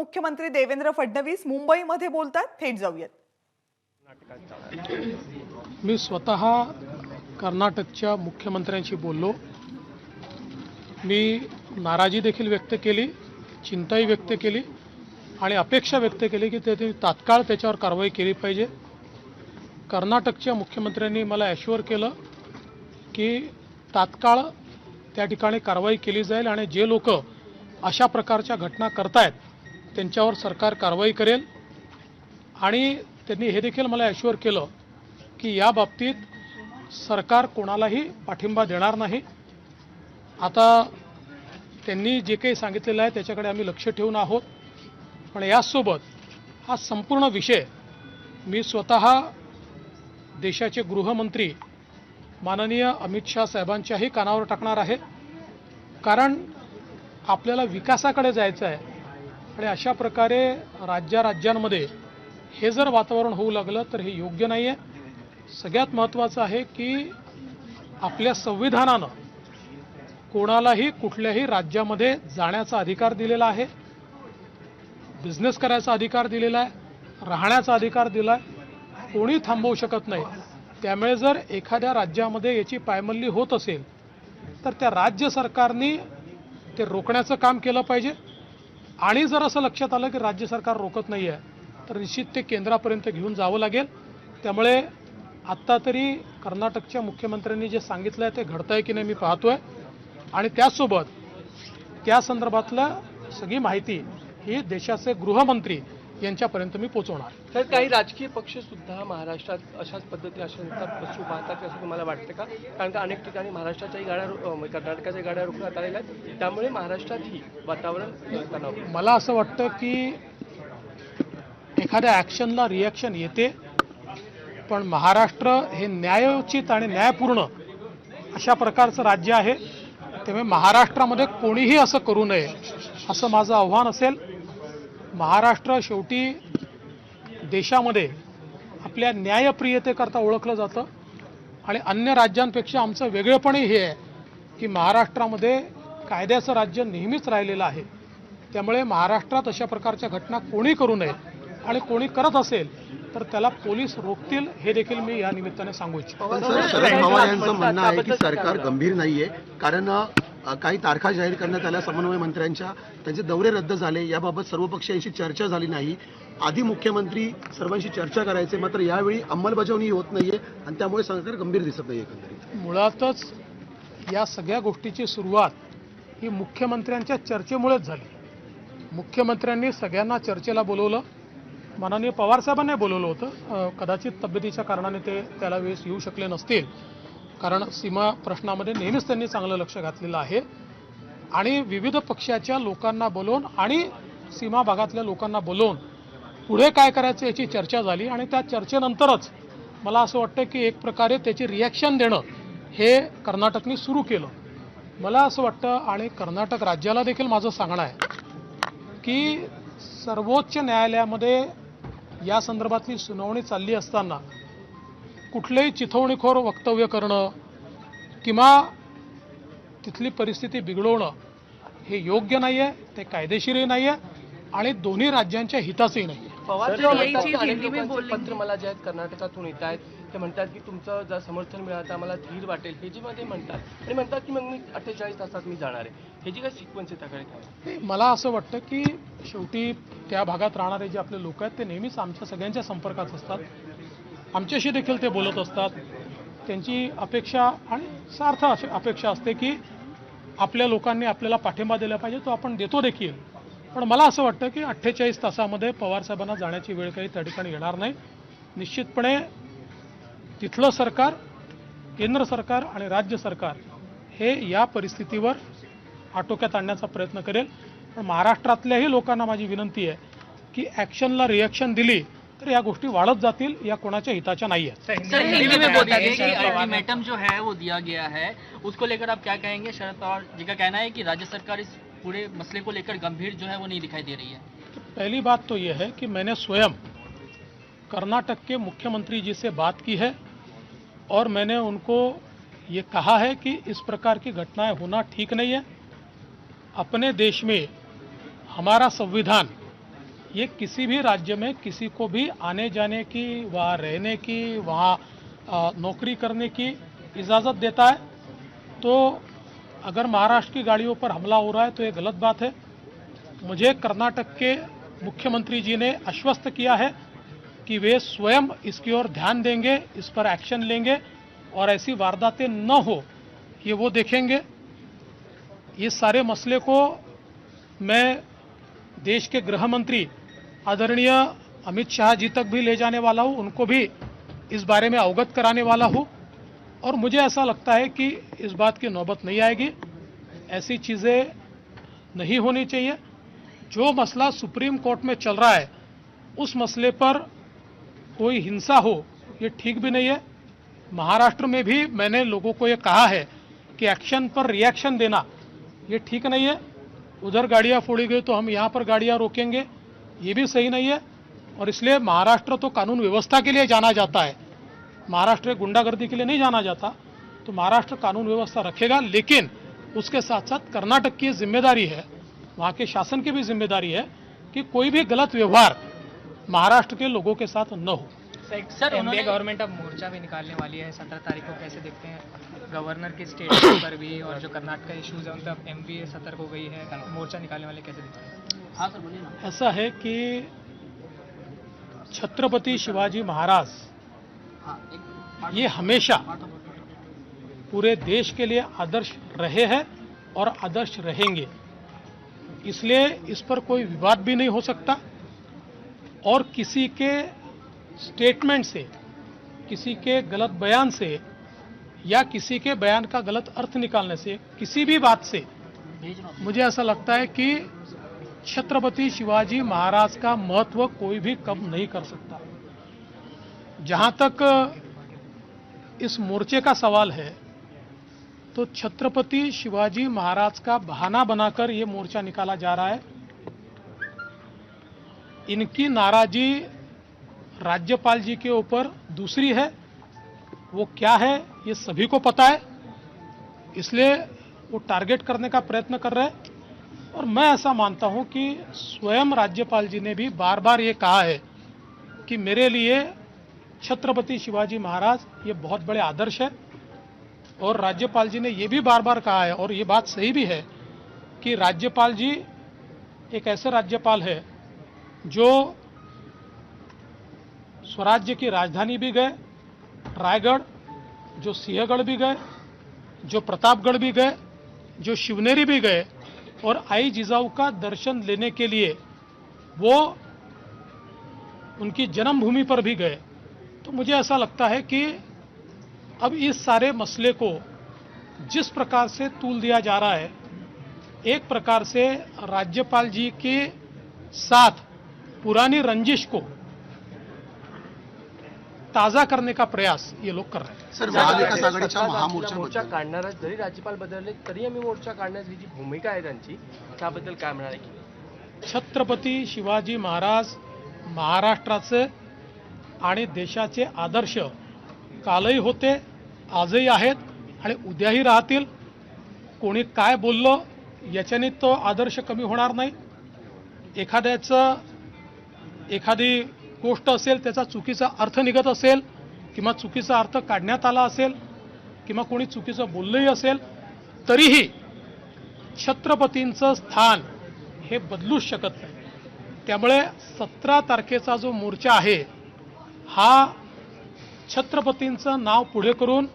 उपमुख्यमंत्री देवेंद्र फडणवीस मुंबईमध्ये बोलतात, थेट जाऊयात। मी स्वतः कर्नाटकच्या मुख्यमंत्र्यांशी बोललो। मी नाराजी देखील व्यक्त केली, चिंताही व्यक्त केली आणि अपेक्षा व्यक्त केली की ते तात्काळ त्याच्यावर कारवाई केली पाहिजे। कर्नाटकच्या मुख्यमंत्र्यांनी मला ॲश्युअर केलं की तात्काळ त्या ठिकाणी कारवाई केली जाईल आणि जे लोक अशा प्रकारच्या घटना करतायत त्यांच्यावर सरकार कारवाई करेल। आणि त्यांनी हे देखील मला ॲश्युअर केलं की या बाबतीत सरकार कोणालाही पाठिंबा देणार नाही। आता त्यांनी जे काही सांगितलेलं आहे त्याच्याकडे आम्ही लक्ष ठेवून आहोत, पण यासोबत हा संपूर्ण विषय मी स्वतः देशाचे गृहमंत्री माननीय अमित शाह साहेबांच्याही कानावर टाकणार आहे। कारण आपल्याला विकासाकडे जायचं आहे आणि अशा प्रकारे राज्यांमध्ये हे जर वातावरण होऊ लागलं तर हे योग्य नाही आहे। सगळ्यात महत्त्वाचं आहे की आपल्या संविधानानं कोणालाही कुठल्याही राज्यामध्ये जाण्याचा अधिकार दिलेला आहे, बिझनेस करायचा अधिकार दिलेला आहे, राहण्याचा अधिकार दिला आहे, कोणी थांबवू शकत नाही। त्यामुळे जर एखाद्या राज्यामध्ये याची पायमल्ली होत असेल तर त्या राज्य सरकारने ते रोखण्याचं काम केलं पाहिजे। आणि जर असं लक्षात आलं की राज्य सरकार रोखत नाही आहे तर निश्चित ते केंद्रापर्यंत घेऊन जावं लागेल। त्यामुळे आत्ता तरी कर्नाटकच्या मुख्यमंत्र्यांनी जे सांगितलं आहे ते घडतं आहे की नाही मी पाहतोय आणि त्याचसोबत त्या संदर्भातलं सगळी माहिती ही देशाचे गृहमंत्री यांच्यापर्यंत मी पोहोचवणार। तर काही राजकीय पक्ष सुद्धा महाराष्ट्रात अशाच पद्धती अशा पशु पाहतात असं तुम्हाला वाटतं का? कारण का अनेक ठिकाणी महाराष्ट्राच्याही गाड्या कर्नाटकाच्या गाड्या रोखण्यात आलेल्या आहेत, त्यामुळे महाराष्ट्रातही वातावरण तणाव। मला असं वाटतं की एखाद्या ॲक्शनला रिॲक्शन येते, पण महाराष्ट्र हे न्यायोचित आणि न्यायपूर्ण अशा प्रकारचं राज्य आहे। त्यामुळे महाराष्ट्रामध्ये कोणीही असं करू नये असं माझं आव्हान असेल। महाराष्ट्र शेवटी देशामध्ये आपल्या न्यायप्रियतेकरता ओळखलं जातं आणि अन्य राज्यांपेक्षा आमचं वेगळेपणही हे आहे की महाराष्ट्रामध्ये कायद्याचं राज्य नेहमीच राहिलेलं आहे। त्यामुळे महाराष्ट्रात अशा प्रकारच्या घटना कोणी करू नये आणि कोणी करत असेल तर त्याला पोलीस रोखतील हे देखील मी या निमित्ताने सांगू इच्छितो। शरद पवार यांचं म्हणणं आहे की सरकार गंभीर नाहीये, कारण काही तारखा जाहीर करण्यात आल्या समन्वय मंत्र्यांच्या, त्यांचे दौरे रद्द झाले, याबाबत सर्वपक्षीयांशी चर्चा झाली नाही। आधी मुख्यमंत्री सर्वांशी चर्चा करायचे, मात्र यावेळी अंमलबजावणी होत नाहीये आणि त्यामुळे सरकार गंभीर दिसत नाही। एकंदरीत मुळातच या सगळ्या गोष्टीची सुरुवात ही मुख्यमंत्र्यांच्या चर्चेमुळेच झाली। मुख्यमंत्र्यांनी सगळ्यांना चर्चेला बोलवलं, माननीय पवारसाहेबांनी बोलवलं होतं। कदाचित तब्येतीच्या कारणाने ते त्याला वेळेस येऊ शकले नसतील, कारण सीमा प्रश्नामध्ये नेहमीच त्यांनी चांगलं लक्ष घातलेलं आहे आणि विविध पक्षाच्या लोकांना बोलवून आणि सीमा भागातल्या लोकांना बोलवून पुढे काय करायचं याची चर्चा झाली आणि त्या चर्चेनंतरच मला असं वाटतं की एक प्रकारे त्याची रिॲक्शन देणं हे कर्नाटकने सुरू केलं। मला असं वाटतं आणि कर्नाटक राज्याला देखील माझं सांगणं आहे की सर्वोच्च न्यायालयामध्ये या संदर्भातली सुनावणी चालली असताना कुठलेही चिथावणीखोर वक्तव्य करणं किंवा तिथली परिस्थिती बिघडवणं हे योग्य नाही आहे, ते कायदेशीरही नाही आहे आणि दोन्ही राज्यांच्या हिताचंही नाही आहे। पत्र मला जे आहेत कर्नाटकातून येत आहेत ते म्हणतात की तुमचं जर समर्थन मिळालं तर आम्हाला धीर वाटेल हे जे मध्ये म्हणतात आणि म्हणतात की मग मी 48 तासात मी जाणार आहे। हे जी काय सिक्वेन्स आहे त्याकडे काय? मला असं वाटतं की शेवटी त्या भागात राहणारे जे आपले लोक आहेत ते नेहमीच आमच्या सगळ्यांच्या संपर्कात असतात, आमच्याशी देखील ते बोलत असतात। त्यांची अपेक्षा आणि सार्थ अपेक्षा असते की आपल्या लोकांनी आपल्याला पाठिंबा दिला पाहिजे, तो आपण देतो देखील। पण मला असं वाटतं की 48 तासामध्ये पवारसाहेबांना जाण्याची वेळ काही त्या ठिकाणी येणार नाही। निश्चितपणे तिथलं सरकार, केंद्र सरकार आणि राज्य सरकार हे या परिस्थितीवर आटोक्यात आणण्याचा प्रयत्न करेल। पण महाराष्ट्रातल्याही लोकांना माझी विनंती आहे की ॲक्शनला रिॲक्शन दिली तर या गोष्टी वाढत जातील, या कोणाच्या हिताच्या नाही आहेत। सर, हिंदी में बताइए कि अल्टीमेटम जो है वो दिया गया है, उसको लेकर आप क्या कहेंगे? शरद पवार जी का कहना है कि राज्य सरकार इस पूरे मसले को लेकर गंभीर जो है वो नहीं दिखाई दे रही है। पहली बात तो ये है कि मैंने स्वयं कर्नाटक के मुख्यमंत्री जी से बात की है और मैंने उनको ये कहा है कि इस प्रकार की घटनाएं होना ठीक नहीं है। अपने देश में हमारा संविधान ये किसी भी राज्य में किसी को भी आने जाने की, वहाँ रहने की, वहाँ नौकरी करने की इजाज़त देता है। तो अगर महाराष्ट्र की गाड़ियों पर हमला हो रहा है तो ये गलत बात है। मुझे कर्नाटक के मुख्यमंत्री जी ने आश्वस्त किया है कि वे स्वयं इसकी ओर ध्यान देंगे, इस पर एक्शन लेंगे और ऐसी वारदातें न हो ये वो देखेंगे। ये सारे मसले को मैं देश के गृह मंत्री आदरणीय अमित शाह जी तक भी ले जाने वाला हूँ, उनको भी इस बारे में अवगत कराने वाला हूँ। और मुझे ऐसा लगता है कि इस बात की नौबत नहीं आएगी, ऐसी चीज़ें नहीं होनी चाहिए। जो मसला सुप्रीम कोर्ट में चल रहा है उस मसले पर कोई हिंसा हो ये ठीक भी नहीं है। महाराष्ट्र में भी मैंने लोगों को ये कहा है कि एक्शन पर रिएक्शन देना ये ठीक नहीं है। उधर गाड़ियाँ फोड़ी गई तो हम यहाँ पर गाड़ियाँ रोकेंगे, ये भी सही नहीं है। और इसलिए महाराष्ट्र तो कानून व्यवस्था के लिए जाना जाता है, महाराष्ट्र गुंडागर्दी के लिए नहीं जाना जाता। तो महाराष्ट्र कानून व्यवस्था रखेगा, लेकिन उसके साथ साथ कर्नाटक की जिम्मेदारी है, वहाँ के शासन की भी जिम्मेदारी है कि कोई भी गलत व्यवहार महाराष्ट्र के लोगों के साथ न हो। सर एनडीए गवर्नमेंट अब मोर्चा भी निकालने वाली है 17 तारीख को, कैसे देखते हैं? गवर्नर के स्टेटमेंट पर भी और जो कर्नाटक का इश्यूज है उन पर एमपीए सतर्क हो गई है, मोर्चा निकालने वाले कैसे देखते हैं? हाँ सर बोलिए ना। ऐसा है कि छत्रपति शिवाजी महाराज हाँ, एक ये हमेशा पूरे देश के लिए आदर्श रहे हैं और आदर्श रहेंगे, इसलिए इस पर कोई विवाद भी नहीं हो सकता। और किसी के स्टेटमेंट से, किसी के गलत बयान से या किसी के बयान का गलत अर्थ निकालने से, किसी भी बात से मुझे ऐसा लगता है कि छत्रपति शिवाजी महाराज का महत्व कोई भी कम नहीं कर सकता। जहां तक इस मोर्चे का सवाल है तो छत्रपति शिवाजी महाराज का बहाना बनाकर ये मोर्चा निकाला जा रहा है। इनकी नाराजगी राज्यपाल जी के ऊपर दूसरी है, वो क्या है ये सभी को पता है, इसलिए वो टारगेट करने का प्रयत्न कर रहे हैं। और मैं ऐसा मानता हूं कि स्वयं राज्यपाल जी ने भी बार बार ये कहा है कि मेरे लिए छत्रपति शिवाजी महाराज ये बहुत बड़े आदर्श है। और राज्यपाल जी ने ये भी बार बार कहा है, और ये बात सही भी है, कि राज्यपाल जी एक ऐसे राज्यपाल है जो स्वराज्य की राजधानी भी गए, रायगढ़, जो सिंहगढ़ भी गए, जो प्रतापगढ़ भी गए, जो शिवनेरी भी गए, और आई जिजाऊ का दर्शन लेने के लिए वो उनकी जन्मभूमि पर भी गए। तो मुझे ऐसा लगता है कि अब इस सारे मसले को जिस प्रकार से तूल दिया जा रहा है, एक प्रकार से राज्यपाल जी के साथ पुरानी रंजिश को ताजा करने का प्रयास ये लोग कर रहे हैं। सर, महाविकास आघाडीच्या मोर्चा महामोर्चा काढणारा जरी राज्यपाल बदलले तरी आम्ही मोर्चा काढण्याची जी भूमिका आहे त्यांची त्याबद्दल काय म्हणाले की छत्रपती शिवाजी महाराज महाराष्ट्राचे आणि देशाचे आदर्श कालही होते, आजही आहेत आणि उद्याही राहतील। कोणी काय बोललं याच्याने तो आदर्श कमी होणार नाही। एखादी गोष्ट असेल, त्याचा चुकीचा अर्थ निघत असेल किंवा चुकीचा अर्थ काढण्यात आला असेल किंवा कोणी चुकीचं बोललंही असेल, तरीही छत्रपतींचं स्थान हे बदलूच शकत नाही। त्यामुळे 17 तारखेचा जो मोर्चा आहे हा छत्रपतींचं नाव पुढे करून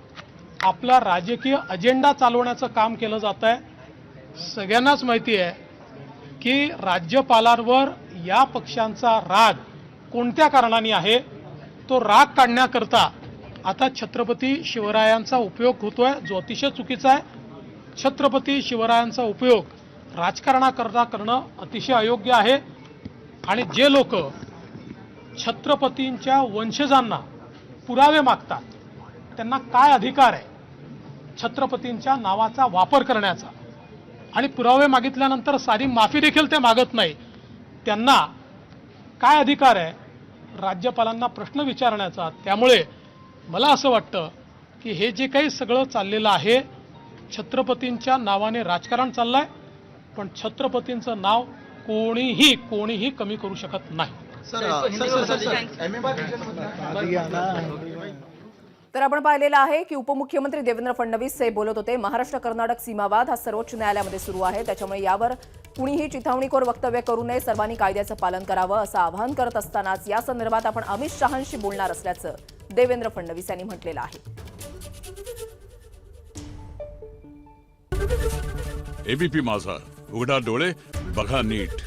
आपला राजकीय अजेंडा चालवण्याचं काम केलं जात आहे। सगळ्यांनाच माहिती आहे की राज्यपालांवर या पक्षांचा राग कोणत्या कारणाने आहे। तो राग काढण्याकरता आता छत्रपती शिवरायांचा उपयोग होतोय, जो अतिशय चुकीचा आहे। छत्रपती शिवरायांचा उपयोग राजकारणाकरता करणं अतिशय अयोग्य आहे। आणि जे लोक छत्रपतींच्या वंशजांना पुरावे मागतात त्यांना काय अधिकार आहे छत्रपतींच्या नावाचा वापर करण्याचा, आणि पुरावे मागितल्यानंतर सारी माफी देखील ते मागत नाही, त्यांना काय अधिकार आहे राज्यपालांना प्रश्न विचारण्याचा। त्यामुळे मला असं वाटतं की हे जे काही सगळं चाललेलं आहे छत्रपतींच्या नावाने राजकारण चाललंय, पण छत्रपतींचं नाव कोणीही कमी करू शकत नाही. तर आपण पाहिलेलं आहे की उपमुख्यमंत्री देवेंद्र फडणवीस हे बोलत होते. महाराष्ट्र कर्नाटक सीमावाद हा सर्वोच्च न्यायालयामध्ये सुरू आहे, त्याच्यामुळे यावर कुणीही चिथावणीखोर वक्तव्य करू नये, सर्वांनी कायद्याचं पालन करावं असं आवाहन करत असतानाच या संदर्भात आपण अमित शहांशी बोलणार असल्याचं देवेंद्र फडणवीस यांनी म्हटलेलं आहे. एबीपी माझा, उघडा डोळे बघा नीट.